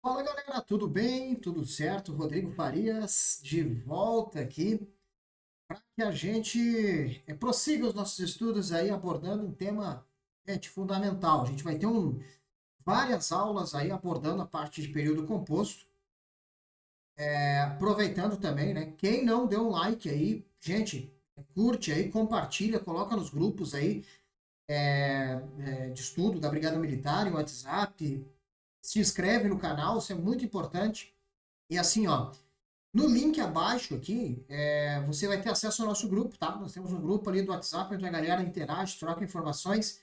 Fala galera, tudo bem? Tudo certo? Rodrigo Farias de volta aqui para que a gente prossiga os nossos estudos aí abordando um tema, gente, fundamental. A gente vai ter várias aulas aí abordando a parte de período composto. Aproveitando também, né? Quem não deu um like aí, gente, curte aí, compartilha, coloca nos grupos aí de estudo da Brigada Militar, em WhatsApp, se inscreve no canal, isso é muito importante. E assim, ó, no link abaixo aqui, você vai ter acesso ao nosso grupo, tá? Nós temos um grupo ali do WhatsApp onde a galera interage, troca informações.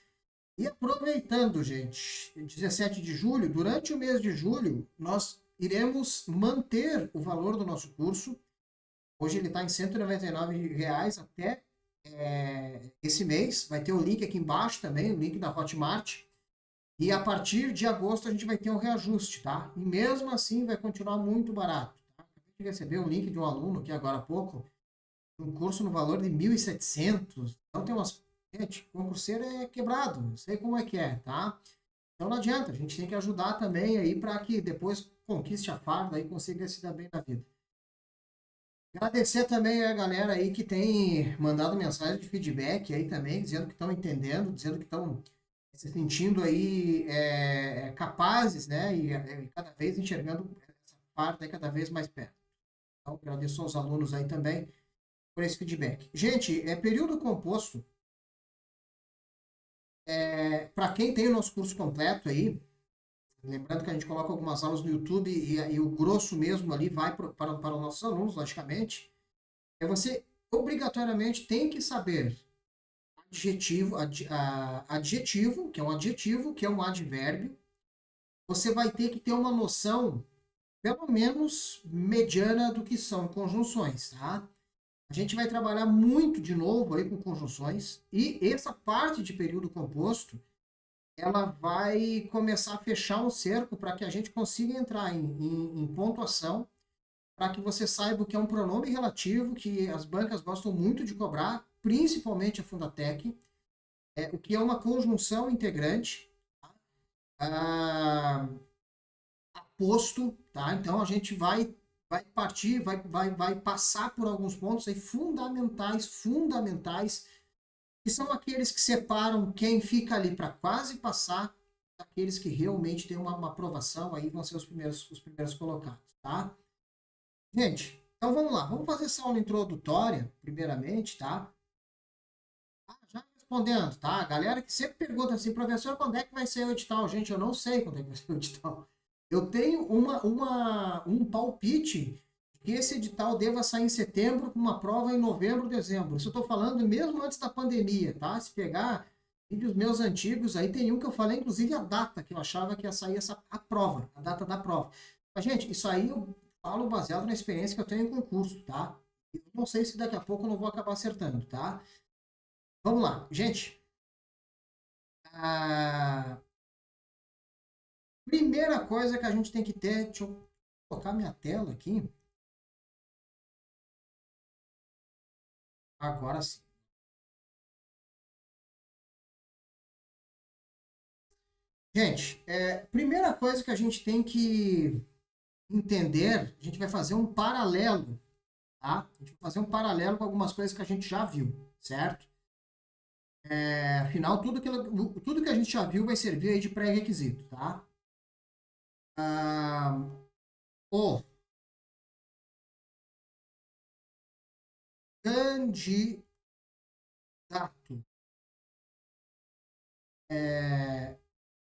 E aproveitando, gente, 17 de julho, durante o mês de julho, nós iremos manter o valor do nosso curso. Hoje ele está em R$ 199 até esse mês. Vai ter o link aqui embaixo também, o link da Hotmart. E a partir de agosto a gente vai ter um reajuste, tá? E mesmo assim vai continuar muito barato. Tá? Acabei de receber um link de um aluno aqui agora há pouco, um curso no valor de 1.700. Então tem umas... Gente, concurseiro é quebrado, eu sei como é que é, tá? Então não adianta, a gente tem que ajudar também aí para que depois conquiste a farda e consiga se dar bem na vida. Agradecer também a galera aí que tem mandado mensagem de feedback aí também, dizendo que estão entendendo, dizendo que estão se sentindo aí capazes, né? E cada vez enxergando essa parte aí cada vez mais perto. Então, agradeço aos alunos aí também por esse feedback. Gente, período composto, para quem tem o nosso curso completo aí, lembrando que a gente coloca algumas aulas no YouTube e o grosso mesmo ali vai para os nossos alunos, logicamente, você obrigatoriamente tem que saber adjetivo, que é um adjetivo, que é um advérbio. Você vai ter que ter uma noção, pelo menos mediana, do que são conjunções, tá? A gente vai trabalhar muito de novo aí com conjunções e essa parte de período composto, ela vai começar a fechar um cerco para que a gente consiga entrar em pontuação, para que você saiba o que é um pronome relativo, que as bancas gostam muito de cobrar, principalmente a Fundatec, o que é uma conjunção integrante, ah, aposto, tá? Então a gente vai partir, vai passar por alguns pontos aí fundamentais, que são aqueles que separam quem fica ali para quase passar daqueles que realmente têm uma aprovação, aí vão ser os primeiros colocados, tá? Gente, então vamos lá, vamos fazer essa aula introdutória, primeiramente, tá? Já respondendo, tá? A galera que sempre pergunta assim, professor, quando é que vai ser o edital? Gente, eu não sei quando é que vai ser o edital. Eu tenho um palpite que esse edital deva sair em setembro, com uma prova em novembro, dezembro. Isso eu estou falando mesmo antes da pandemia, tá? Se pegar vídeos meus antigos, aí tem um que eu falei, inclusive a data que eu achava que ia sair a prova, a data da prova. Mas, gente, isso aí eu falo baseado na experiência que eu tenho em concurso, tá? Eu não sei se daqui a pouco eu não vou acabar acertando, tá? Vamos lá, gente. A primeira coisa que a gente tem que ter, deixa eu colocar minha tela aqui. Agora sim. Gente, primeira coisa que a gente tem que entender, a gente vai fazer um paralelo, tá? A gente vai fazer um paralelo com algumas coisas que a gente já viu, certo? Afinal, tudo que a gente já viu vai servir aí de pré-requisito, tá? Ah, o candidato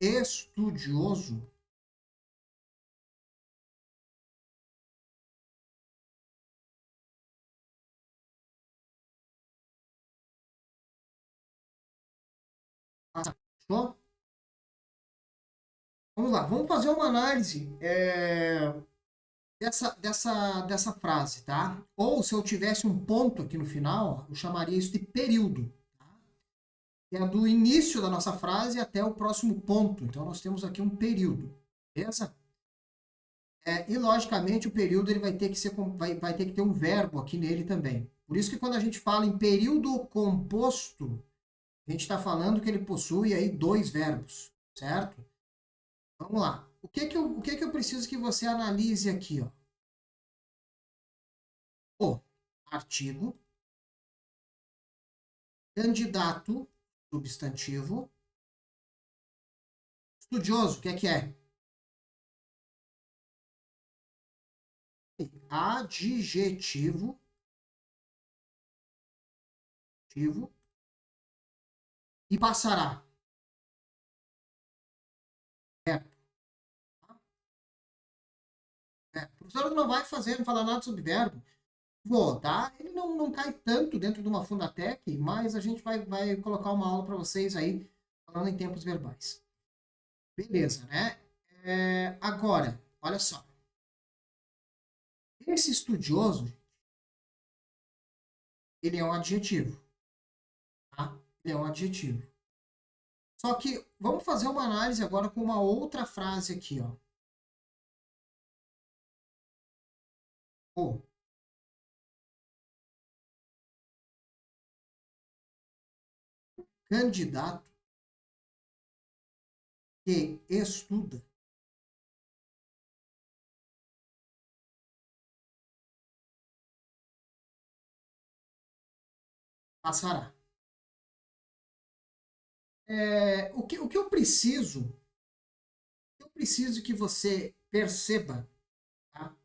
estudioso. Achou? Vamos lá, vamos fazer uma análise dessa frase, tá? Ou se eu tivesse um ponto aqui no final, eu chamaria isso de período. Tá? Que é do início da nossa frase até o próximo ponto. Então nós temos aqui um período. Beleza? E logicamente o período ele vai ter que vai ter que ter um verbo aqui nele também. Por isso que quando a gente fala em período composto, a gente está falando que ele possui aí dois verbos, certo? Vamos lá. o que que eu preciso que você analise aqui, ó? O artigo, candidato, substantivo, estudioso, o que é? Adjetivo, adjetivo, e passará. Verbo. O professor não vai não falar nada sobre verbo. Vou, tá? Ele não cai tanto dentro de uma Fundatec, mas a gente vai colocar uma aula para vocês aí, falando em tempos verbais. Beleza, né? Agora, olha só. Esse estudioso, ele é um adjetivo, tá? Ele é um adjetivo. Só que vamos fazer uma análise agora com uma outra frase aqui, ó. O candidato que estuda passará. O que eu preciso que você perceba, tá?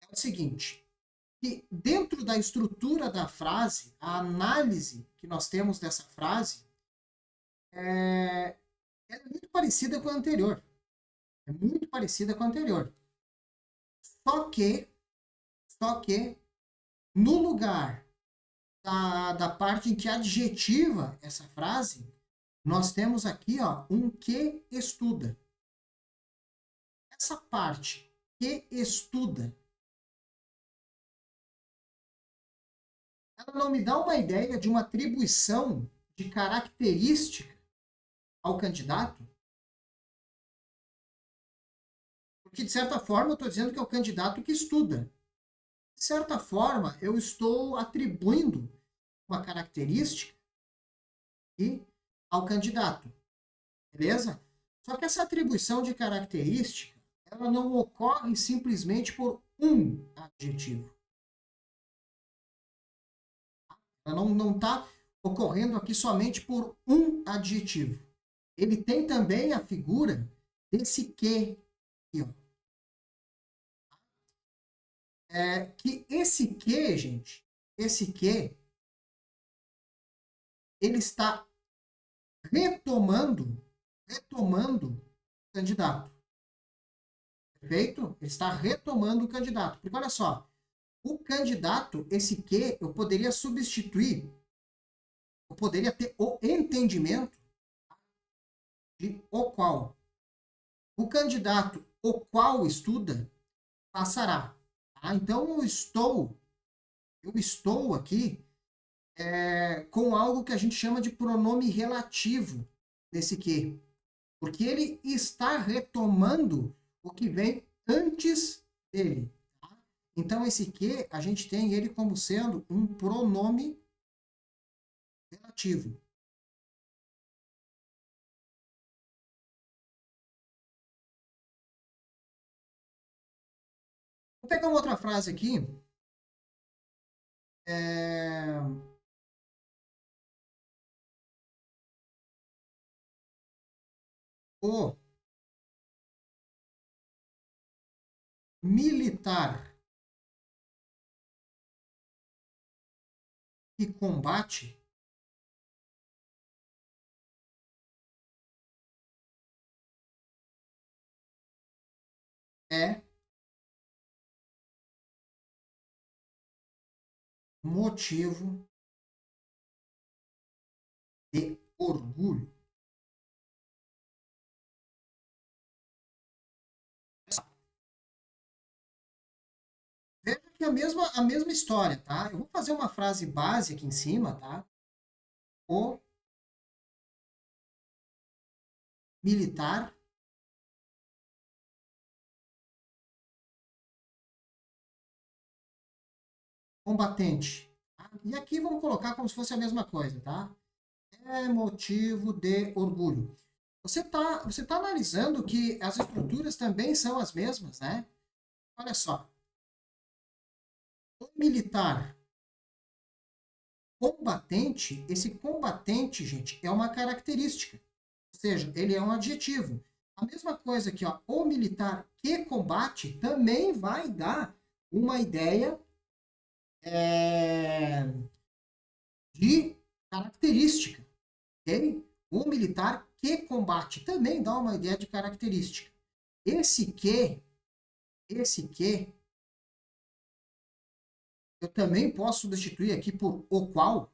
É o seguinte, que dentro da estrutura da frase, a análise que nós temos dessa frase ela é muito parecida com a anterior. É muito parecida com a anterior. Só que, só que no lugar da parte em que adjetiva essa frase, nós temos aqui ó, um que estuda. Essa parte que estuda, ela não me dá uma ideia de uma atribuição de característica ao candidato? Porque, de certa forma, eu estou dizendo que é o candidato que estuda. De certa forma, eu estou atribuindo uma característica ao candidato. Beleza? Só que essa atribuição de característica, ela não ocorre simplesmente por um adjetivo. Ela não está ocorrendo aqui somente por um adjetivo. Ele tem também a figura desse que aqui, ó. Que esse que, gente, esse que, ele está retomando o candidato. Perfeito? Ele está retomando o candidato. Porque olha só, o candidato, esse que, eu poderia substituir, eu poderia ter o entendimento de o qual. O candidato, o qual estuda, passará. Tá? Então eu estou aqui com algo que a gente chama de pronome relativo nesse que. Porque ele está retomando o que vem antes dele. Tá? Então, esse que, a gente tem ele como sendo um pronome relativo. Vou pegar uma outra frase aqui. É... O militar que combate é motivo de orgulho. Veja que é a mesma história, tá? Eu vou fazer uma frase base aqui em cima, tá? O militar combatente. Tá? E aqui vamos colocar como se fosse a mesma coisa, tá? É motivo de orgulho. você tá analisando que as estruturas também são as mesmas, né? Olha só, o militar combatente, esse combatente, gente, é uma característica, ou seja, ele é um adjetivo. A mesma coisa que ó, o militar que combate também vai dar uma ideia é, de característica, ok? O militar que combate também dá uma ideia de característica. Esse que, eu também posso substituir aqui por o qual,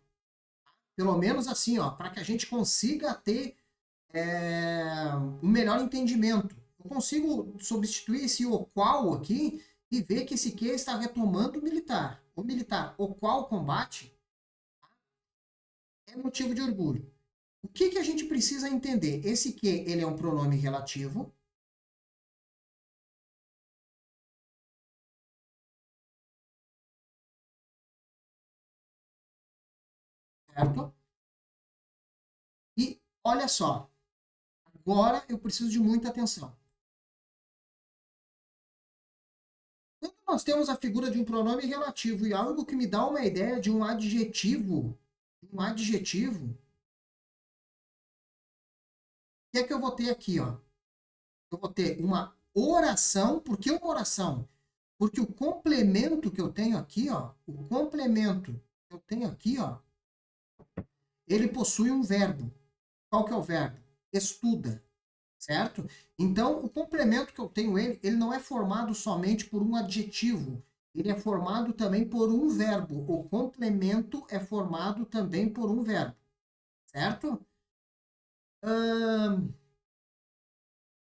pelo menos assim, ó, para que a gente consiga ter um melhor entendimento. Eu consigo substituir esse o qual aqui e ver que esse que está retomando o militar. O militar, o qual combate, é motivo de orgulho. O que a gente precisa entender? Esse que, ele é um pronome relativo, certo? E olha só, agora eu preciso de muita atenção. Quando nós temos a figura de um pronome relativo e algo que me dá uma ideia de um adjetivo, o que é que eu vou ter aqui, ó? Eu vou ter uma oração. Por que uma oração? Porque o complemento que eu tenho aqui, ó, o complemento que eu tenho aqui, ó, ele possui um verbo. Qual que é o verbo? Estuda, certo? Então, o complemento que eu tenho ele não é formado somente por um adjetivo, ele é formado também por um verbo. O complemento é formado também por um verbo, certo?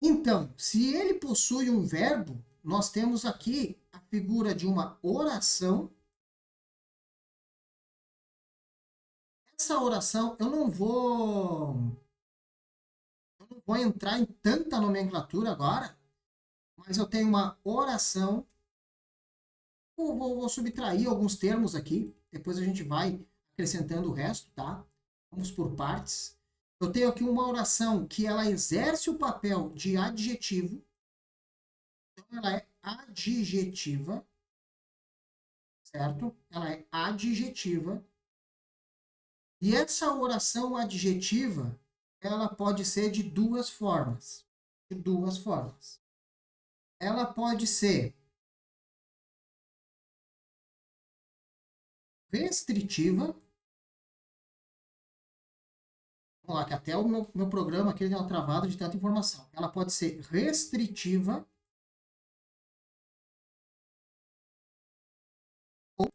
Então, se ele possui um verbo, nós temos aqui a figura de uma oração. Essa oração, eu não vou entrar em tanta nomenclatura agora, mas eu tenho uma oração. Vou subtrair alguns termos aqui, depois a gente vai acrescentando o resto, tá? Vamos por partes. Eu tenho aqui uma oração que ela exerce o papel de adjetivo, então ela é adjetiva, certo? Ela é adjetiva. E essa oração adjetiva, ela pode ser de duas formas. De duas formas. Ela pode ser restritiva. Vamos lá, que até o meu programa aqui deu uma travada de tanta informação. Ela pode ser restritiva ou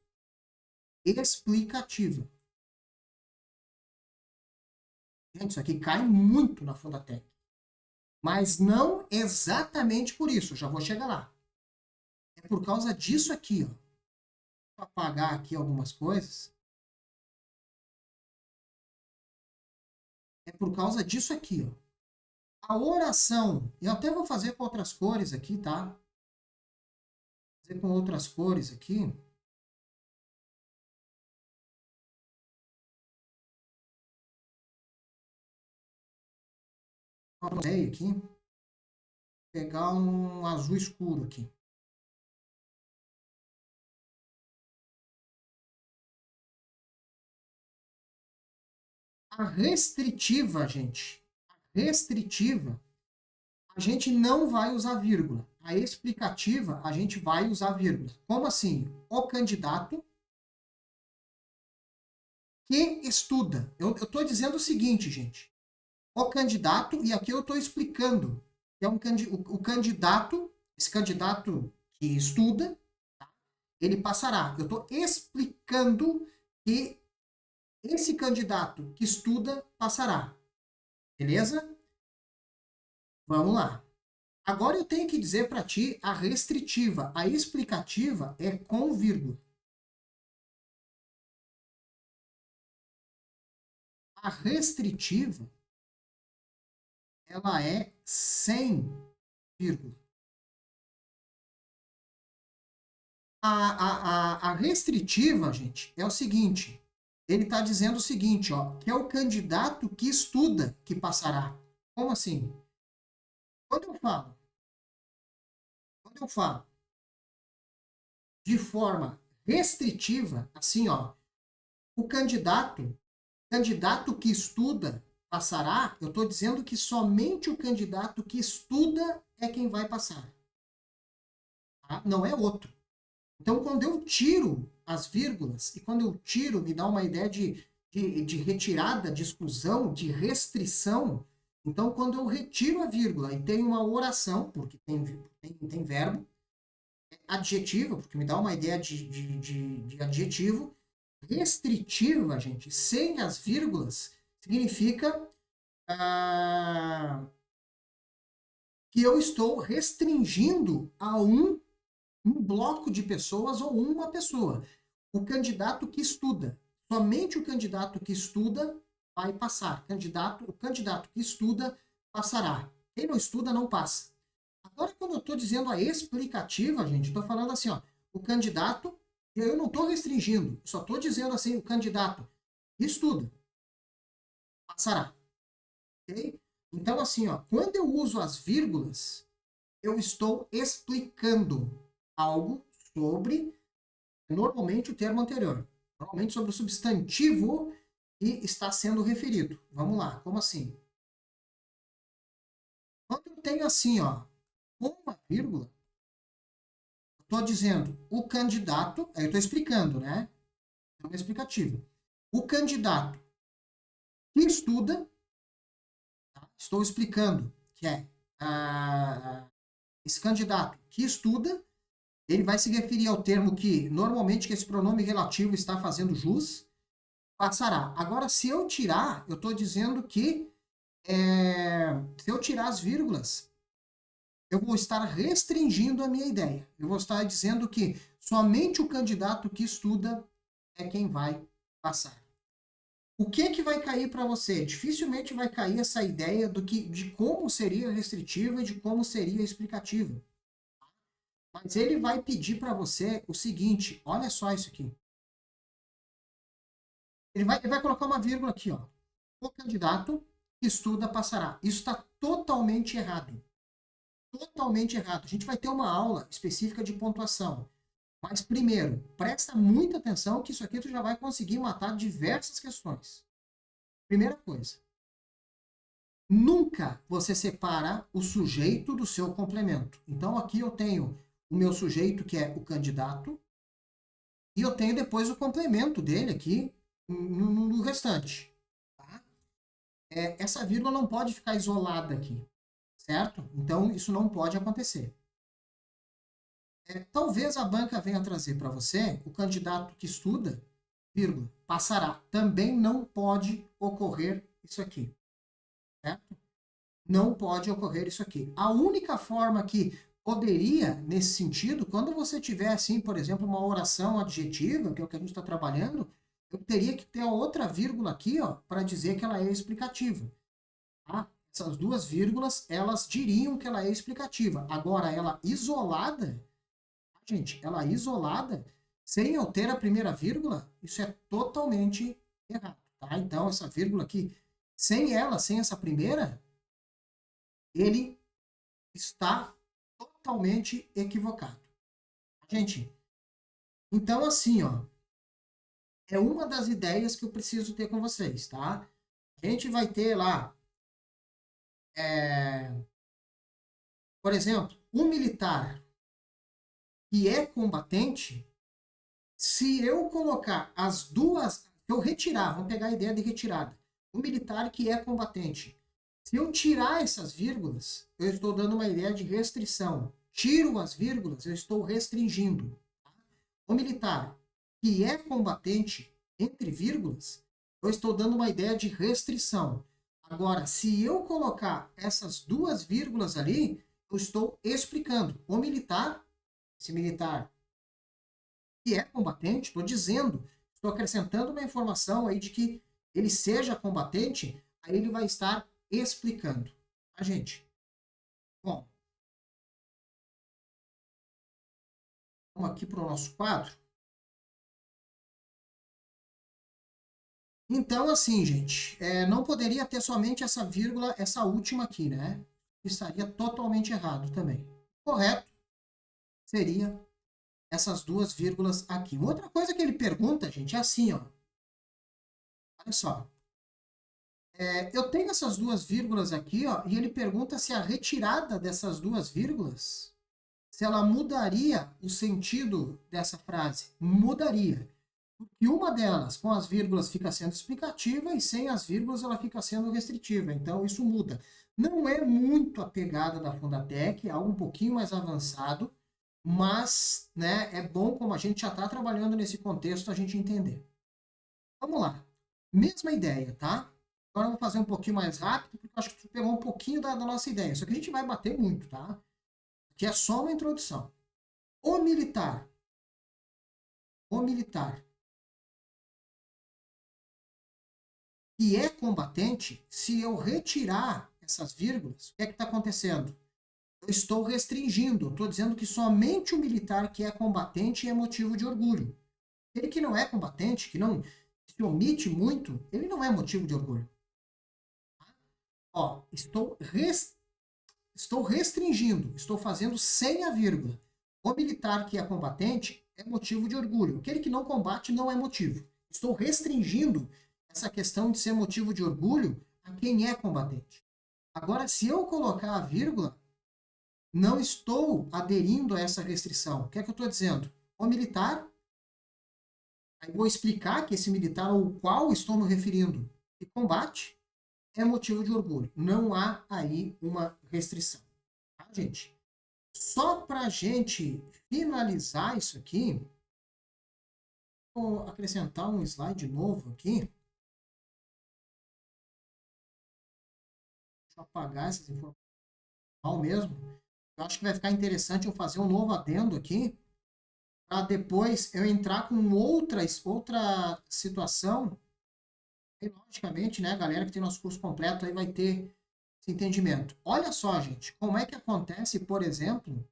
explicativa. Gente, isso aqui cai muito na Fundatec. Mas não exatamente por isso, já vou chegar lá. É por causa disso aqui, ó. Vou apagar aqui algumas coisas. É por causa disso aqui, ó. A oração, eu até vou fazer com outras cores aqui, tá? Fazer com outras cores aqui. Aqui. Pegar um azul escuro aqui. A restritiva, gente, restritiva, a gente não vai usar vírgula. A explicativa, a gente vai usar vírgula. Como assim? O candidato que estuda. Eu estou dizendo o seguinte, gente. O candidato, e aqui eu estou explicando, que é o candidato, esse candidato que estuda, tá? Ele passará. Eu estou explicando que esse candidato que estuda passará. Beleza? Vamos lá. Agora eu tenho que dizer para ti a restritiva. A explicativa é com vírgula. A restritiva, ela é sem vírgula. A restritiva, gente, é o seguinte. Ele está dizendo o seguinte, ó, que é o candidato que estuda que passará. Como assim? Quando eu falo, quando eu falo de forma restritiva, assim, ó, o candidato que estuda passará, eu estou dizendo que somente o candidato que estuda é quem vai passar, tá? Não é outro. Então, quando eu tiro as vírgulas, e quando eu tiro, me dá uma ideia de retirada, de exclusão, de restrição. Então, quando eu retiro a vírgula e tenho uma oração, porque tem verbo, adjetiva, porque me dá uma ideia de adjetivo, restritiva, gente, sem as vírgulas, significa que eu estou restringindo a um bloco de pessoas ou uma pessoa. O candidato que estuda. Somente o candidato que estuda vai passar. O candidato que estuda passará. Quem não estuda não passa. Agora, quando eu estou dizendo a explicativa, gente, estou falando assim, ó, o candidato, eu não estou restringindo, só estou dizendo assim, o candidato que estuda passará. Ok? Então, assim, ó, quando eu uso as vírgulas, eu estou explicando algo sobre, normalmente, o termo anterior. Normalmente sobre o substantivo que está sendo referido. Vamos lá, como assim? Quando eu tenho assim, ó, uma vírgula, estou dizendo o candidato, aí eu estou explicando, né? É uma explicativa. O candidato que estuda, tá? Estou explicando que é esse candidato que estuda, ele vai se referir ao termo que, normalmente, que esse pronome relativo está fazendo jus, passará. Agora, se eu tirar, eu estou dizendo que se eu tirar as vírgulas, eu vou estar restringindo a minha ideia. Eu vou estar dizendo que somente o candidato que estuda é quem vai passar. O que vai cair para você? Dificilmente vai cair essa ideia de como seria restritiva e de como seria explicativa. Mas ele vai pedir para você o seguinte: olha só isso aqui. Ele vai colocar uma vírgula aqui, ó. O candidato que estuda passará. Isso está totalmente errado. Totalmente errado. A gente vai ter uma aula específica de pontuação. Mas primeiro, presta muita atenção que isso aqui tu já vai conseguir matar diversas questões. Primeira coisa, nunca você separa o sujeito do seu complemento. Então aqui eu tenho o meu sujeito que é o candidato e eu tenho depois o complemento dele aqui no restante. Tá? Essa vírgula não pode ficar isolada aqui, certo? Então isso não pode acontecer. Talvez a banca venha trazer para você o candidato que estuda, vírgula, passará. Também não pode ocorrer isso aqui, certo? Não pode ocorrer isso aqui. A única forma que poderia, nesse sentido, quando você tiver, assim, por exemplo, uma oração adjetiva, que é o que a gente está trabalhando, eu teria que ter a outra vírgula aqui, ó, para dizer que ela é explicativa. Tá? Essas duas vírgulas, elas diriam que ela é explicativa. Agora, ela isolada, gente, ela isolada, sem eu ter a primeira vírgula, isso é totalmente errado, tá? Então, essa vírgula aqui, sem ela, sem essa primeira, ele está totalmente equivocado. Gente, então assim, ó, é uma das ideias que eu preciso ter com vocês, tá? A gente vai ter lá, por exemplo, um militar que é combatente, se eu colocar as duas, se eu retirar, vamos pegar a ideia de retirada, um militar que é combatente, se eu tirar essas vírgulas, eu estou dando uma ideia de restrição. Tiro as vírgulas, eu estou restringindo. O militar que é combatente, entre vírgulas, eu estou dando uma ideia de restrição. Agora, se eu colocar essas duas vírgulas ali, eu estou explicando. O militar, esse militar que é combatente, estou dizendo, estou acrescentando uma informação aí de que ele seja combatente, aí ele vai estar explicando. A gente. Bom, vamos aqui para o nosso quadro. Então, assim, gente, não poderia ter somente essa vírgula, essa última aqui, né? Estaria totalmente errado também. Correto seria essas duas vírgulas aqui. Outra coisa que ele pergunta, gente, é assim, ó. Olha só. Eu tenho essas duas vírgulas aqui, ó, e ele pergunta se a retirada dessas duas vírgulas, se ela mudaria o sentido dessa frase. Mudaria. Porque uma delas, com as vírgulas, fica sendo explicativa e sem as vírgulas ela fica sendo restritiva. Então, isso muda. Não é muito a pegada da Fundatec, é algo um pouquinho mais avançado, mas né, é bom, como a gente já está trabalhando nesse contexto, a gente entender. Vamos lá. Mesma ideia, tá? Agora eu vou fazer um pouquinho mais rápido, porque eu acho que tu pegou um pouquinho da nossa ideia. Só que a gente vai bater muito, tá? Aqui é só uma introdução. O militar. O militar que é combatente, se eu retirar essas vírgulas, o que é que está acontecendo? Eu estou restringindo, estou dizendo que somente o militar que é combatente é motivo de orgulho. Ele que não é combatente, que não se omite muito, ele não é motivo de orgulho. Ó, estou restringindo, estou fazendo sem a vírgula. O militar que é combatente é motivo de orgulho. Aquele que não combate não é motivo. Estou restringindo essa questão de ser motivo de orgulho a quem é combatente. Agora, se eu colocar a vírgula, não estou aderindo a essa restrição. O que é que eu estou dizendo? O militar, aí vou explicar que esse militar ao qual estou me referindo que combate é motivo de orgulho. Não há aí uma restrição. Tá, gente? Só para a gente finalizar isso aqui, vou acrescentar um slide novo aqui. Deixa eu apagar essas informações mesmo. Eu acho que vai ficar interessante eu fazer um novo adendo aqui, para depois eu entrar com outra situação. E, logicamente, né, a galera que tem nosso curso completo aí vai ter esse entendimento. Olha só, gente, como é que acontece, por exemplo,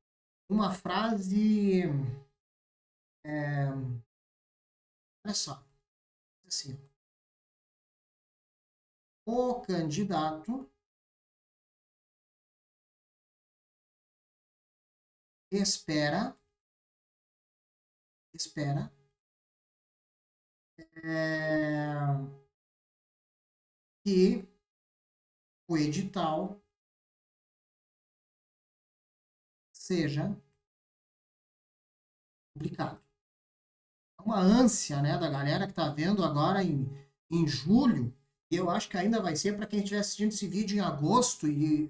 uma frase. Olha só. Assim, o candidato espera é, que o edital seja publicado. É uma ânsia, né, da galera que está vendo agora em julho, e eu acho que ainda vai ser para quem estiver assistindo esse vídeo em agosto e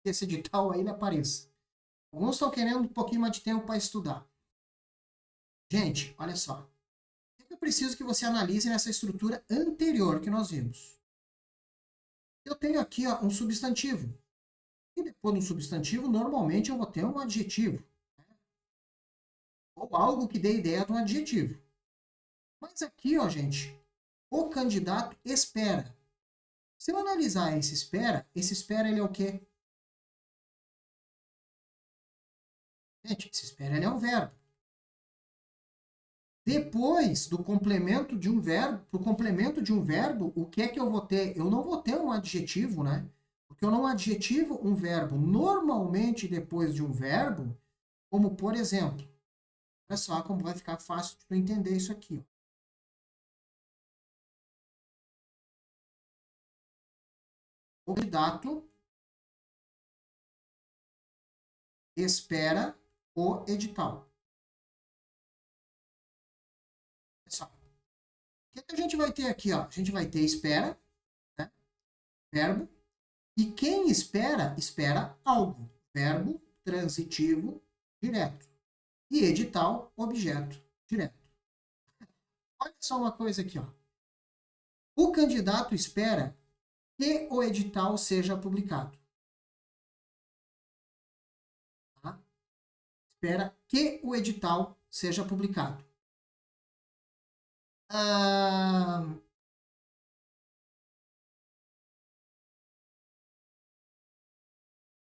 esse edital ainda apareça. Alguns estão querendo um pouquinho mais de tempo para estudar. Gente, olha só. O que eu preciso que você analise nessa estrutura anterior que nós vimos? Eu tenho aqui ó, um substantivo. E depois do substantivo, normalmente eu vou ter um adjetivo. Né? Ou algo que dê ideia de um adjetivo. Mas aqui, ó, gente, o candidato espera. Se eu analisar esse espera ele é o quê? Gente, esse espera ele é um verbo. Depois do complemento de um verbo, para o complemento de um verbo, o que é que eu vou ter? Eu não vou ter um adjetivo, né? Porque eu não adjetivo um verbo normalmente depois de um verbo, como por exemplo. Olha só como vai ficar fácil de tu entender isso aqui. Ó. O candidato espera o edital. Olha só. O que a gente vai ter aqui? Ó? A gente vai ter espera, né? Verbo, e quem espera, espera algo. Verbo transitivo direto. E edital, objeto direto. Olha só uma coisa aqui. Ó. O candidato espera que o edital seja publicado. Tá? Espera que o edital seja publicado.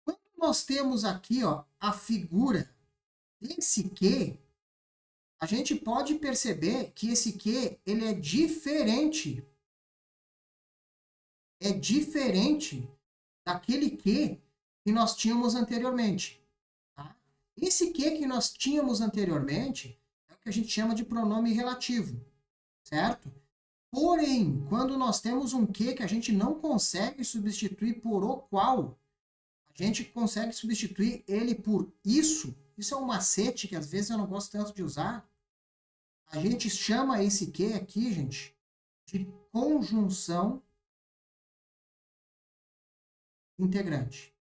Quando nós temos aqui ó, a figura desse que, a gente pode perceber que esse que ele é diferente é diferente daquele que nós tínhamos anteriormente. Tá? Esse que nós tínhamos anteriormente é o que a gente chama de pronome relativo, certo? Porém, quando nós temos um que a gente não consegue substituir por o qual, a gente consegue substituir ele por isso. Isso é um macete que às vezes eu não gosto tanto de usar. A gente chama esse que aqui, gente, de conjunção integrante.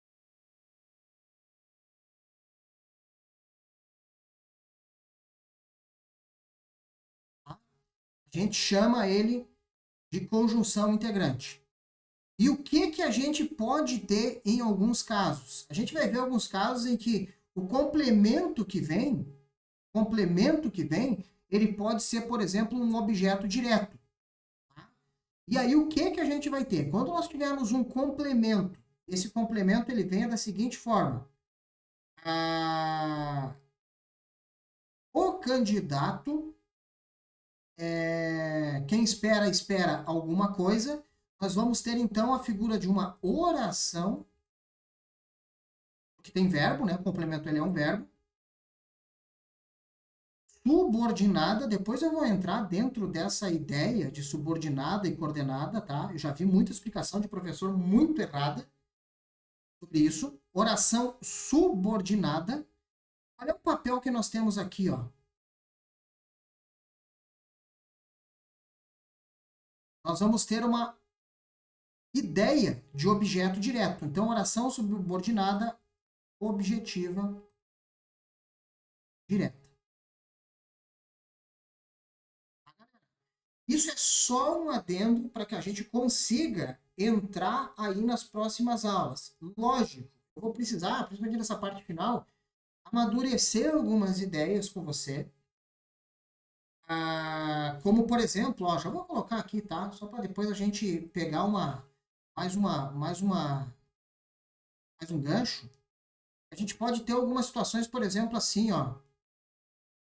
Tá? A gente chama ele de conjunção integrante. E o que a gente pode ter em alguns casos? A gente vai ver alguns casos em que o complemento que vem, ele pode ser, por exemplo, um objeto direto. Tá? E aí o que a gente vai ter? Quando nós tivermos um complemento, esse complemento ele vem da seguinte forma: o candidato, quem espera, espera alguma coisa. Nós vamos ter então a figura de uma oração, que tem verbo, né? O complemento ele é um verbo. Subordinada, depois eu vou entrar dentro dessa ideia de subordinada e coordenada, tá? Eu já vi muita explicação de professor muito errada sobre isso. Oração subordinada. Olha o papel que nós temos aqui, ó. Nós vamos ter uma ideia de objeto direto. Então, oração subordinada objetiva direta. Isso é só um adendo para que a gente consiga entrar aí nas próximas aulas. Lógico, eu vou precisar, principalmente nessa parte final, amadurecer algumas ideias com você. Como, por exemplo, ó, já vou colocar aqui, tá? Só para depois a gente pegar mais um gancho. A gente pode ter algumas situações, por exemplo, assim, ó.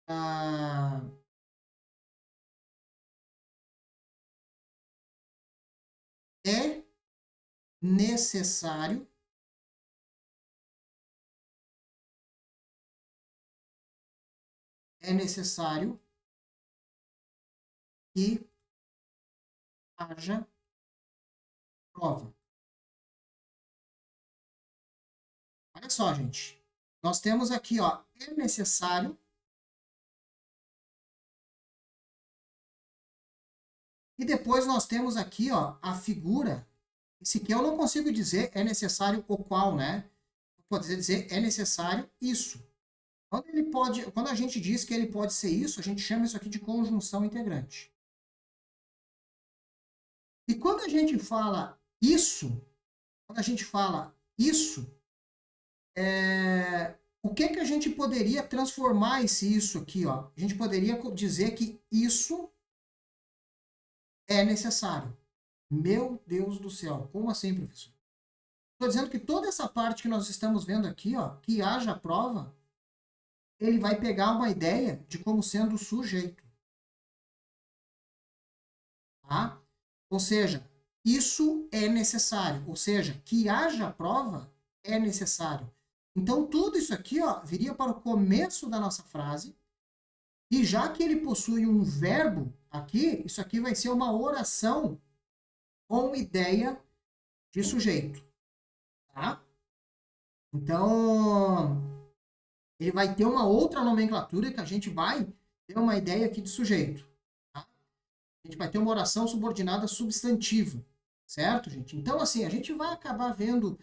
Ah, é necessário que haja prova. Olha só, gente. Nós temos aqui, ó, é necessário. E depois nós temos aqui, ó, a figura. Esse aqui eu não consigo dizer é necessário o qual, né? Pode dizer é necessário isso. Quando a gente diz que ele pode ser isso, a gente chama isso aqui de conjunção integrante. E quando a gente fala isso, o que a gente poderia transformar esse isso aqui, ó? A gente poderia dizer que isso é necessário. Meu Deus do céu, como assim, professor? Estou dizendo que toda essa parte que nós estamos vendo aqui, ó, que haja prova, ele vai pegar uma ideia de como sendo o sujeito. Tá? Ou seja, isso é necessário. Ou seja, que haja prova é necessário. Então, tudo isso aqui ó, viria para o começo da nossa frase. E já que ele possui um verbo aqui, isso aqui vai ser uma oração com ideia de sujeito. Tá? Então, ele vai ter uma outra nomenclatura que a gente vai ter uma ideia aqui de sujeito. Tá? A gente vai ter uma oração subordinada substantiva. Certo, gente? Então, assim, a gente vai acabar vendo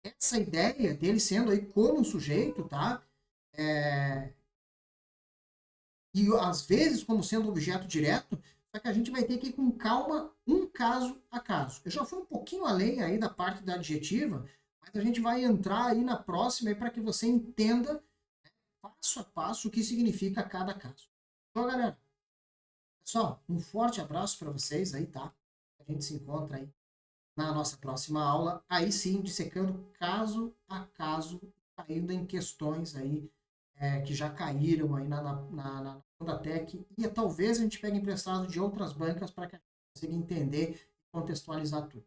essa ideia dele sendo aí como um sujeito, tá? E às vezes como sendo objeto direto, só que a gente vai ter que ir com calma, um caso a caso. Eu já fui um pouquinho além aí da parte da adjetiva, mas a gente vai entrar aí na próxima para que você entenda passo a passo o que significa cada caso. Então, galera, pessoal, um forte abraço para vocês aí, tá? A gente se encontra aí na nossa próxima aula, aí sim, dissecando caso a caso, caindo em questões aí que já caíram aí na da Tech, e talvez a gente pegue emprestado de outras bancas para que a gente consiga entender e contextualizar tudo.